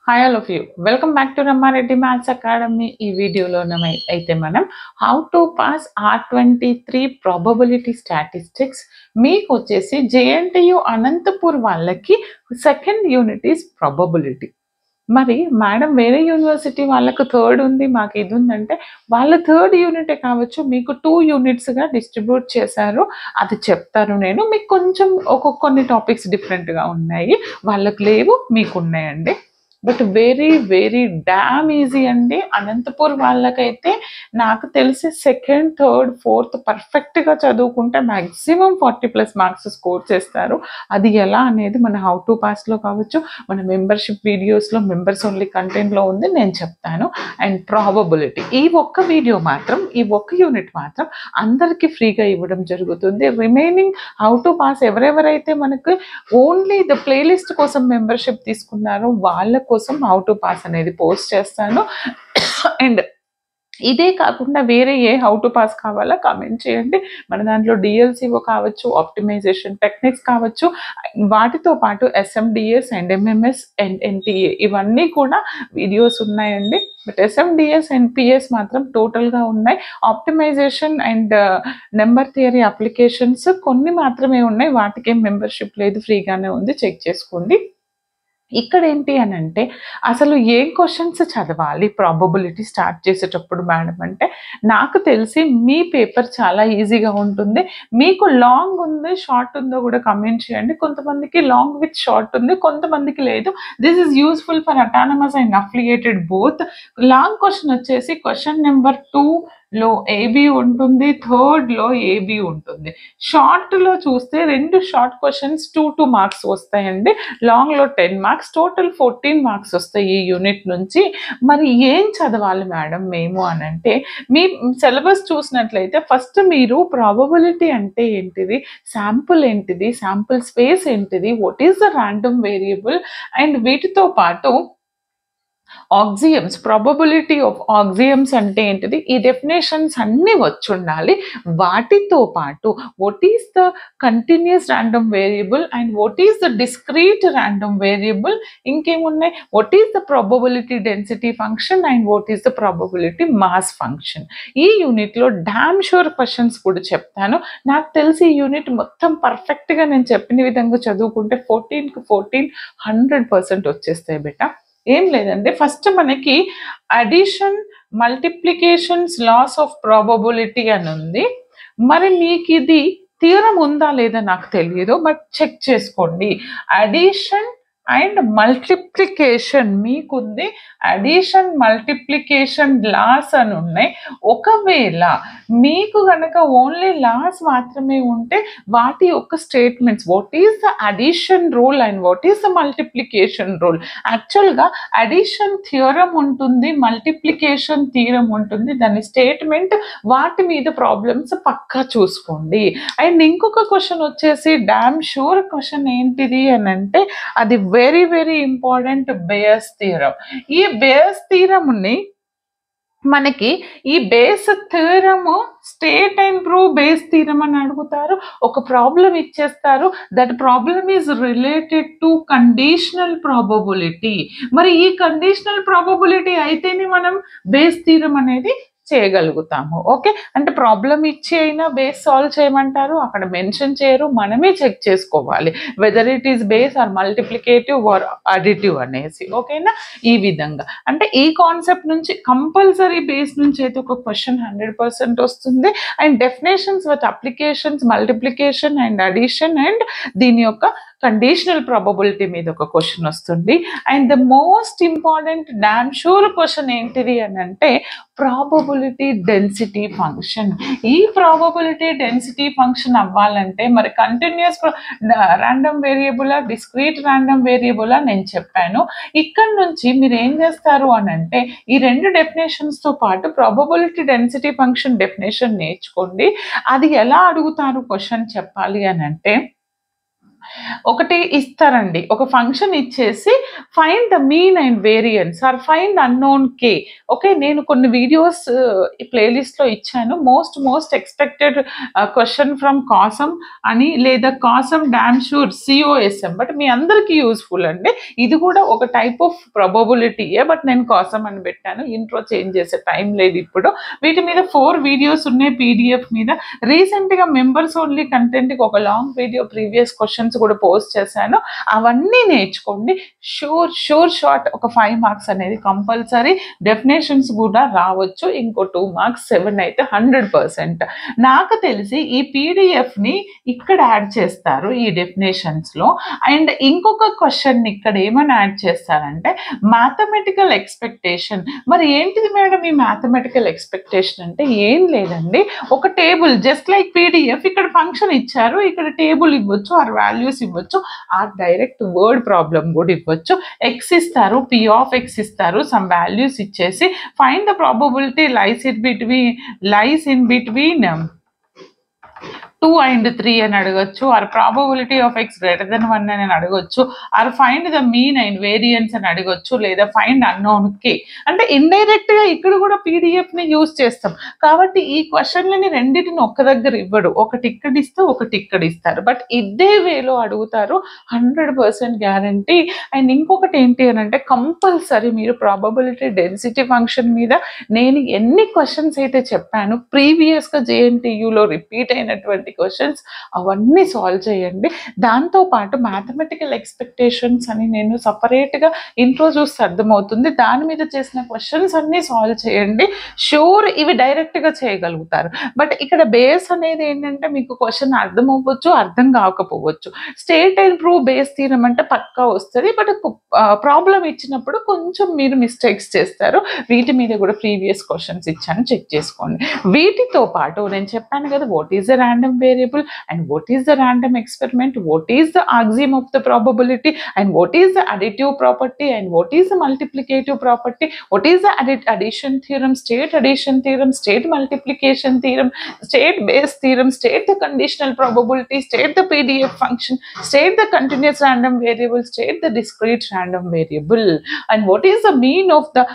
Hi all of you welcome back to Rammareddy maths academy. ఈ వీడియోలో అయితే మనం how to pass R23 probability statistics మీకు వచ్చేసి జేఎన్టీయు అనంతపూర్ వాళ్ళకి సెకండ్ యూనిట్ ఈస్ ప్రాబబిలిటీ. మరి మేడం వేరే యూనివర్సిటీ వాళ్ళకు థర్డ్ ఉంది, మాకు ఇది ఉందంటే వాళ్ళ థర్డ్ యూనిటే కావచ్చు, మీకు 2 యూనిట్స్గా డిస్ట్రిబ్యూట్ చేశారు. అది చెప్తాను నేను. మీకు కొంచెం కొన్ని టాపిక్స్ డిఫరెంట్గా ఉన్నాయి, వాళ్ళకు లేవు, మీకు ఉన్నాయండి. But very very dam easy అండి. అనంతపూర్ వాళ్ళకైతే నాకు తెలిసి సెకండ్ థర్డ్ ఫోర్త్ పర్ఫెక్ట్గా చదువుకుంటే మ్యాక్సిమం 40+ మార్క్స్ స్కోర్ చేస్తారు. అది ఎలా అనేది మన హౌ టు పాస్లో కావచ్చు, మన మెంబర్షిప్ వీడియోస్లో మెంబర్స్ ఓన్లీ కంటెంట్లో ఉంది, నేను చెప్తాను. అండ్ ప్రాబబిలిటీ ఈ ఒక్క వీడియో మాత్రం, ఈ ఒక్క యూనిట్ మాత్రం అందరికీ ఫ్రీగా ఇవ్వడం జరుగుతుంది. రిమైనింగ్ హౌ టు పాస్ ఎవరెవరైతే మనకు ఓన్లీ ద ప్లేలిస్ట్ కోసం మెంబర్షిప్ తీసుకున్నారో వాళ్ళ కోసం హౌ టు పాస్ అనేది పోస్ట్ చేస్తాను. అండ్ ఇదే కాకుండా వేరే ఏ హౌ టు పాస్ కావాలా కామెంట్ చేయండి. మన దాంట్లో డిఎల్సిఓ కావచ్చు, ఆప్టిమైజేషన్ టెక్నిక్స్ కావచ్చు, వాటితో పాటు ఎస్ఎండిఎస్ అండ్ ఎంఎంఎస్ అండ్ ఎన్టీఏ ఇవన్నీ కూడా వీడియోస్ ఉన్నాయండి. బట్ ఎస్ఎండిఎస్ అండ్ పిఎస్ మాత్రం టోటల్గా ఉన్నాయి. Optimisation and number theory applications కొన్ని మాత్రమే ఉన్నాయి, వాటికేం మెంబర్షిప్ లేదు, ఫ్రీగానే ఉంది, చెక్ చేసుకోండి. ఇక్కడ ఏంటి అని అంటే అసలు ఏ క్వశ్చన్స్ చదవాలి ప్రాబబిలిటీ స్టార్ట్ చేసేటప్పుడు మేడం అంటే, నాకు తెలిసి మీ పేపర్ చాలా ఈజీగా ఉంటుంది. మీకు లాంగ్ ఉంది షార్ట్ ఉందో కూడా కమెంట్ చేయండి. కొంతమందికి లాంగ్ విత్ షార్ట్ ఉంది, కొంతమందికి లేదు. This is useful for autonomous and affiliated both. Long question వచ్చేసి క్వశ్చన్ నెంబర్ 2లో ఏబి ఉంటుంది, థర్డ్లో ఏబి ఉంటుంది. షార్ట్లో చూస్తే 2 షార్ట్ క్వశ్చన్స్ 2 మార్క్స్ వస్తాయండి, లాంగ్లో 10 మార్క్స్, టోటల్ 14 మార్క్స్ వస్తాయి ఈ యూనిట్ నుంచి. మరి ఏం చదవాలి మేడం మేము అని అంటే, మీ సిలబస్ చూసినట్లయితే ఫస్ట్ మీరు ప్రాబబిలిటీ అంటే ఏంటిది, శాంపుల్ ఏంటిది, శాంపుల్ స్పేస్ ఏంటిది, what is the random variable, and వీటితో పాటు ఆక్సియమ్స్, ప్రాబబిలిటీ ఆఫ్ ఆక్సియమ్స్ అంటే ఏంటిది, ఈ డెఫినేషన్స్ అన్నీ వచ్చి ఉండాలి. వాటితో పాటు what is the continuous random variable and what is the discrete random variable, ఇంకేమున్నాయి, what is the probability density function and what is the probability mass function. ఈ యూనిట్లో డామ్ షూర్ క్వశ్చన్స్ కూడా చెప్తాను. నాకు తెలిసి ఈ యూనిట్ మొత్తం పర్ఫెక్ట్గా నేను చెప్పిన విధంగా చదువుకుంటే 14కి 14 100% వచ్చేస్తాయి బెటా. ఏం లేదండి, ఫస్ట్ మనకి addition, multiplications, laws of probability అని ఉంది. మరి మీకు ఇది థియరం ఉందా లేదా నాకు తెలియదు, బట్ చెక్ చేసుకోండి. అడిషన్ అండ్ మల్టిప్లికేషన్ మీకుంది, అడిషన్ మల్టిప్లికేషన్ లాస్ అని ఉన్నాయి. ఒకవేళ మీకు కనుక ఓన్లీ లాస్ మాత్రమే ఉంటే వాటి యొక్క statements, what is the addition rule and what is the multiplication rule. యాక్చువల్గా అడిషన్ థియరం ఉంటుంది, మల్టిప్లికేషన్ థియరం ఉంటుంది, దాని స్టేట్మెంట్, వాటి మీద ప్రాబ్లమ్స్ పక్కా చూసుకోండి. అండ్ ఇంకొక క్వశ్చన్ వచ్చేసి డామ్ షూర్ క్వశ్చన్ ఏంటిది అని అంటే, అది very very important, Bayes theorem. ఈ బేయస్ థియరంని మనకి ఈ Bayes theorem state and prove Bayes theorem అని అడుగుతారు. ఒక ప్రాబ్లం ఇచ్చేస్తారు, that problem is related to conditional probability. మరి ఈ కండిషనల్ ప్రాబబిలిటీ అయితేనే మనం బేస్ థియరం అనేది చేయగలుగుతాము. ఓకే, అంటే ప్రాబ్లం ఇచ్చి అయినా బేస్ సాల్వ్ చేయమంటారు, అక్కడ మెన్షన్ చేయరు, మనమే చెక్ చేసుకోవాలి whether it is base or multiplicative or additive అనేసి. ఓకేనా, ఈ విధంగా అంటే ఈ కాన్సెప్ట్ నుంచి కంపల్సరీ బేస్ నుంచి అయితే ఒక క్వశ్చన్ 100% వస్తుంది. And definitions with applications, multiplication and addition and దీని యొక్క కండిషనల్ ప్రాబబిలిటీ మీద ఒక క్వశ్చన్ వస్తుంది. And the most important damn sure question ఏంటిది అని అంటే ప్రాబబిలిటీ డెన్సిటీ ఫంక్షన్. ఈ ప్రాబబిలిటీ డెన్సిటీ ఫంక్షన్ అవ్వాలంటే మరి కంటిన్యూస్ ర్యాండమ్ వేరియబులా, డిస్క్రీట్ ర్యాండమ్ వేరియబులా నేను చెప్పాను. ఇక్కడ నుంచి మీరు ఏం చేస్తారు అని అంటే ఈ 2 డెఫినేషన్స్తో పాటు ప్రాబబిలిటీ డెన్సిటీ ఫంక్షన్ డెఫినేషన్ నేర్చుకోండి. అది ఎలా అడుగుతారు క్వశ్చన్ చెప్పాలి అని అంటే, ఒకటి ఇస్తారండి, ఒక ఫంక్షన్ ఇచ్చేసి find the mean and variance or find unknown K. Okay, నేను కొన్ని వీడియోస్ ఈ ప్లేలిస్ట్లో ఇచ్చాను. మోస్ట్ ఎక్స్పెక్టెడ్ క్వశ్చన్ ఫ్రమ్ కాసమ్ అని, లేదా కాసమ్ డామ్ షూర్ COSM, బట్ మీ అందరికీ యూస్ఫుల్ అండి. ఇది కూడా ఒక టైప్ ఆఫ్ ప్రాబబిలిటీయే, బట్ నేను కాసమ్ అని పెట్టాను. ఇంట్రో చేంజ్ చేసే టైం లేదు ఇప్పుడు. వీటి మీద 4 వీడియోస్ ఉన్నాయి PDF మీద. రీసెంట్గా మెంబర్స్ ఓన్లీ కంటెంట్కి ఒక లాంగ్ వీడియో ప్రీవియస్ క్వశ్చన్స్ కూడా పోస్ట్ చేశాను. అవన్నీ నేర్చుకోండి. షూర్ షార్ట్ ఒక 5 మార్క్స్ అనేది కంపల్సరీ. డెఫినేషన్స్ కూడా రావచ్చు, ఇంకో 2 మార్క్స్, 7 అయితే 100%. నాకు తెలిసి ఈ PDFని ఇక్కడ యాడ్ చేస్తారు ఈ డెఫినేషన్స్లో. అండ్ ఇంకొక క్వశ్చన్ ఇక్కడ ఏమని యాడ్ చేస్తారంటే మ్యాథమెటికల్ ఎక్స్పెక్టేషన్. మరి ఏంటిది మేడం ఈ మ్యాథమెటికల్ ఎక్స్పెక్టేషన్ అంటే? ఏం లేదండి, ఒక టేబుల్ జస్ట్ లైక్ PDF, ఇక్కడ ఫంక్షన్ ఇచ్చారు, ఇక్కడ టేబుల్ ఇవ్వచ్చు, ఆర్ వాల్యూస్ ఇవ్వచ్చు, ఆర్ డైరెక్ట్ వర్డ్ ప్రాబ్లం కూడా ఇవ్వచ్చు. X ఇస్తారు, P of X ఇస్తారు, సమ్ వాల్యూస్ ఇచ్చేసి find the probability lies in between 2 and 3 అని అడగచ్చు, or probability of X greater than 1 అని అడగచ్చు, or find the mean and variance అని అడగచ్చు, లేదా ఫైండ్ అన్నోన్ కే. అంటే ఇండైరెక్ట్ గా ఇక్కడ కూడా PDF ని యూజ్ చేస్తాం. కాబట్టి ఈ క్వశ్చన్లని రెండింటిని ఒక్క దగ్గర ఇవ్వడు, ఒకటి ఇక్కడ ఇస్తే ఒకటి ఇక్కడ ఇస్తారు, బట్ ఇదే వేలో అడుగుతారు, 100% గ్యారంటీ. అండ్ ఇంకొకటి ఏంటి అని అంటే కంపల్సరీ మీరు ప్రాబబిలిటీ డెన్సిటీ ఫంక్షన్ మీద నేను ఎన్ని క్వశ్చన్స్ అయితే చెప్పాను ప్రీవియస్గా JNTUలో రిపీట్ అయినటువంటి క్వశ్చన్స్, అవన్నీ సాల్వ్ చేయండి. దాంతోపాటు మ్యాథమెటికల్ ఎక్స్పెక్టేషన్స్ అని నేను సపరేట్గా ఇంట్రో చూస్తే అర్థమవుతుంది, దాని మీద చేసిన క్వశ్చన్స్ అన్నీ సాల్వ్ చేయండి. షూర్ ఇవి డైరెక్ట్గా చేయగలుగుతారు, బట్ ఇక్కడ బేస్ అనేది ఏంటంటే మీకు క్వశ్చన్ అర్థం అవ్వచ్చు, అర్థం కాకపోవచ్చు. State and prove base theorem అంటే పక్కా వస్తుంది, బట్ ప్రాబ్లం ఇచ్చినప్పుడు కొంచెం మీరు మిస్టేక్స్ చేస్తారు. వీటి మీద కూడా ప్రీవియస్ క్వశ్చన్స్ ఇచ్చాను, చెక్ చేసుకోండి. వీటితో పాటు నేను చెప్పాను కదా, what is the random variable and what is the random experiment, what is the axiom of the probability, and what is the additive property, and what is the multiplicative property, what is the addition theorem, state addition theorem, state multiplication theorem, state base theorem, state the conditional probability, state the PDF function, state the continuous random variable, state the discrete random variable, and what is the mean of the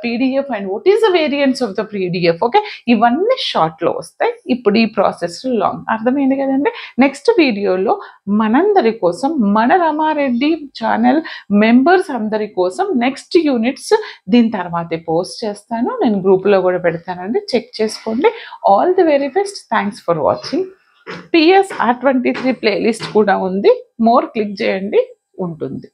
PDF and what is the variance of the PDF. Okay, ఇవన్నీ షార్ట్లో వస్తాయి. ఇప్పుడు ఈ process long. అర్థమైంది కదండి. Next వీడియోలో మనందరి కోసం, మన రమారెడ్డి ఛానల్ మెంబర్స్ అందరి కోసం నెక్స్ట్ యూనిట్స్ దీని తర్వాతే పోస్ట్ చేస్తాను. నేను గ్రూప్లో కూడా పెడతానండి, చెక్ చేసుకోండి. All the very best. Thanks for watching. PS R23 playlist కూడా ఉంది, మోర్ క్లిక్ చేయండి, ఉంటుంది.